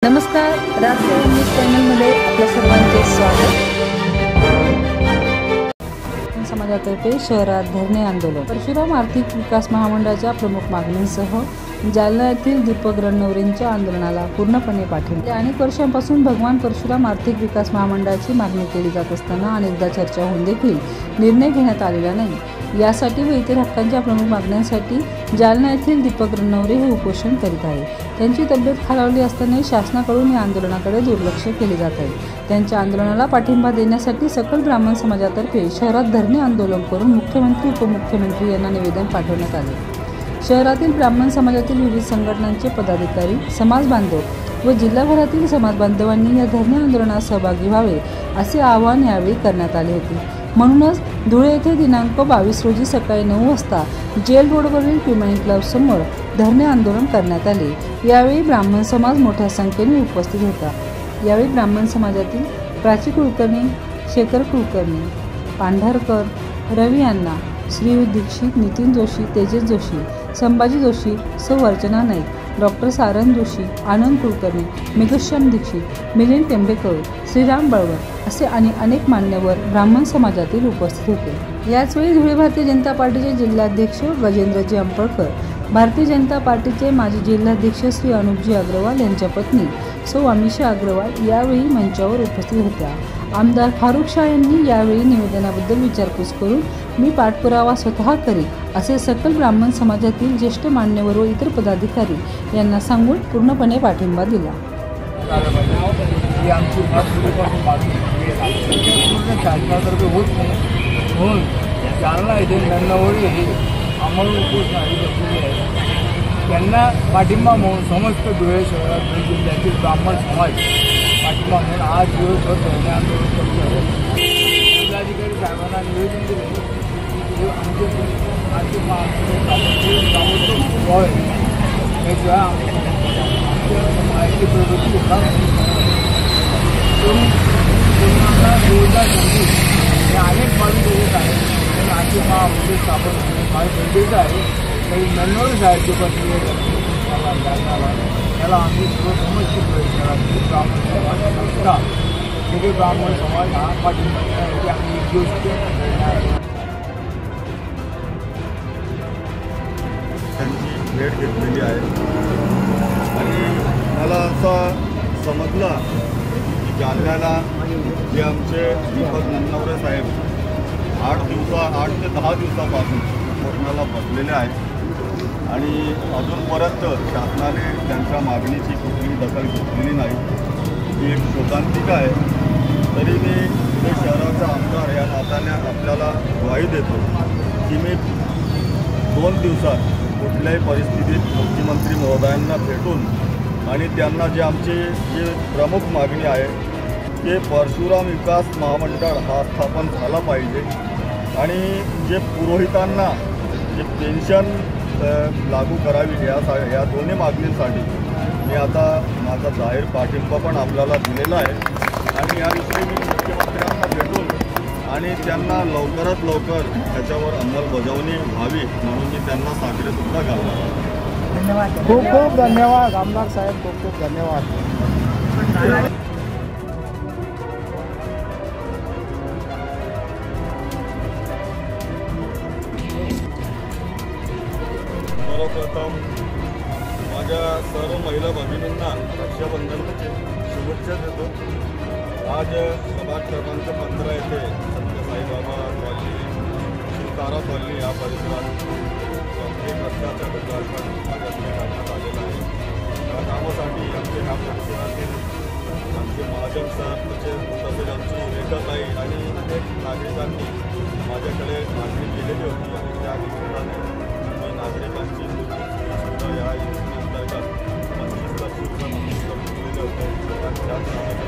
नमस्कार, राष्ट्रीय न्यूज चॅनलमध्ये आपल्या सर्वांचे स्वागत। समाजातर्फे शहरात धरणे आंदोलन। परशुराम आर्थिक विकास महामंडळाच्या प्रमुख मागणींसह जालना येथील दीपक रणनवरेंच्या आंदोलनाला पूर्णपणे पाठिंबा। अनेक वर्षांपासून भगवान परशुराम आर्थिक विकास महामंडळाची मागणी केली जात असताना अनेकदा चर्चा होऊन देखील निर्णय घेण्यात आलेला नाही। यासाठी व इतर हक्कांच्या प्रमुख मागण्यांसाठी जालना येथील दीपक रणनवरे हे उपोषण करीत आहेत। त्यांची तब्येत खालावली असतानाही शासनाकडून या आंदोलनाकडे दुर्लक्ष केले जात आहे। त्यांच्या आंदोलनाला पाठिंबा देण्यासाठी सकल ब्राह्मण समाजातर्फे शहरात धरणे आंदोलन करून मुख्यमंत्री उपमुख्यमंत्री यांना निवेदन पाठवण्यात आले। शहरातील ब्राह्मण समाजातील विविध संघटनांचे पदाधिकारी, समाज बांधव व जिल्हाभरातील समाज बांधवांनी या धरणे आंदोलनात सहभागी व्हावे असे आवाहन यावेळी करण्यात आले होते। म्हणूनच धुळे येथे दिनांक 22 रोजी सकाळी 9 वाजता जेल रोडवरील पिमणी क्लब समोर धरणे आंदोलन करण्यात आले। यावेळी ब्राह्मण समाज मोठ्या संख्येने उपस्थित होता। यावेळी ब्राह्मण समाजातील प्राची कुलकर्णी, शेखर कुलकर्णी, पांढरकर, रवी अण्णा, श्री दीक्षित, नितीन जोशी, तेजस जोशी, संभाजी जोशी, सौ अर्चना नाईक, डॉक्टर सारंग जोशी, आनंद कुलकर्णी, मेघश्याम दीक्षित, मिलिंद टेंबेकर, श्रीराम बळवंत असे आणि अनेक मान्यवर ब्राह्मण समाजातील उपस्थित होते। याचवेळी धुळे भारतीय जनता पार्टीचे जिल्हाध्यक्ष गजेंद्रजी अंपळकर, भारतीय जनता पार्टीचे माजी जिल्हाध्यक्ष श्री अनुपजी अग्रवाल यांच्या पत्नी सौ अमिषा अग्रवाल यावेळी मंचावर उपस्थित होत्या। आमदार फारुख शाह यांनी यावेळी निवेदनाबद्दल विचारपूस करून मी पाठपुरावा स्वतः करेन असे सकल ब्राह्मण समाजातील ज्येष्ठ मान्यवर व इतर पदाधिकारी यांना सांगून पूर्णपणे पाठिंबा दिला। त्यांना पाठिंबा म्हणून समस्त धुळे शहरात धुळे जिल्ह्यातील ब्राह्मण समाज पाठिंबा म्हणून आज दिवसभर धरणे आंदोलन करतो आहे। जिल्हाधिकारी साहेबांना निवेदन दिले आमचे माहिती प्रगती विभाग हे अनेक बाजू देत आहेत। पण आमचे महामंत्री स्थापन फार गरजेचं आहे। काही रणनवरे साहेबचे पत्नी त्याला आम्ही सर्वसमस्या प्रयत्न ब्राह्मण समाज संस्था सगळे ब्राह्मण समाज हा पाठिंबा देण्यासाठी आम्ही एक गोष्ट त्यांची भेट घेतलेली आहे आणि मला असं समजलं की जालन्याला जे आमचे दीपक रणनवरे साहेब 8 ते 10 दिवसापासून उपोषणाला बसलेले आहेत आणि अजूनपर्यंत शासनाने त्यांच्या मागणीची कुठलीही दखल घेतलेली नाही। ही एक शोकांतिका आहे। तरी मी पुणे शहराचा आमदार या नात्याने आपल्याला ग्वाही देतो की मी 2 दिवसात कुठल्याही परिस्थितीत मुख्यमंत्री महोदयांना भेटून आणि त्यांना जे प्रमुख मागणी आहे ते परशुराम विकास महामंडळ हा स्थापन झाला पाहिजे आणि जे पुरोहितांना जे पेन्शन लागू करावी या दोन्ही मागणींसाठी मी आता माझा जाहीर पाठिंबा पण आपल्याला दिलेला आहे आणि याविषयी मी मुख्यमंत्र्यांना भेटून आणि त्यांना लवकरात लवकर त्याच्यावर अंमलबजावणी व्हावी म्हणून मी त्यांना साकडे घालणार। धन्यवाद, खूप खूप धन्यवाद आमदार साहेब, खूप खूप धन्यवाद। सर्वप्रथम माझ्या सर्व महिला भगिनींना रक्षाबंधनाची शुभेच्छा देतो। आज प्रभाग क्रमांक 15 येथे संत साईबाबा कॉलनी, तारा कॉलनी या परिसरात एक रस्त्याचं उद्घाटन माझ्याकडे करण्यात आलेलं आहे। या कामासाठी आमचे ह्या परिसरातील आमचे महाजन सर तसेच आमची रेखाताई आणि अनेक नागरिकांनी माझ्याकडे मागणी केलेली होती आणि त्या निमित्ताने मी नागरिकांची सुविधा या योजनेअंतर्गत 25 लाख रुपये मंजूर करून दिलेले होते। त्याचप्रमाणे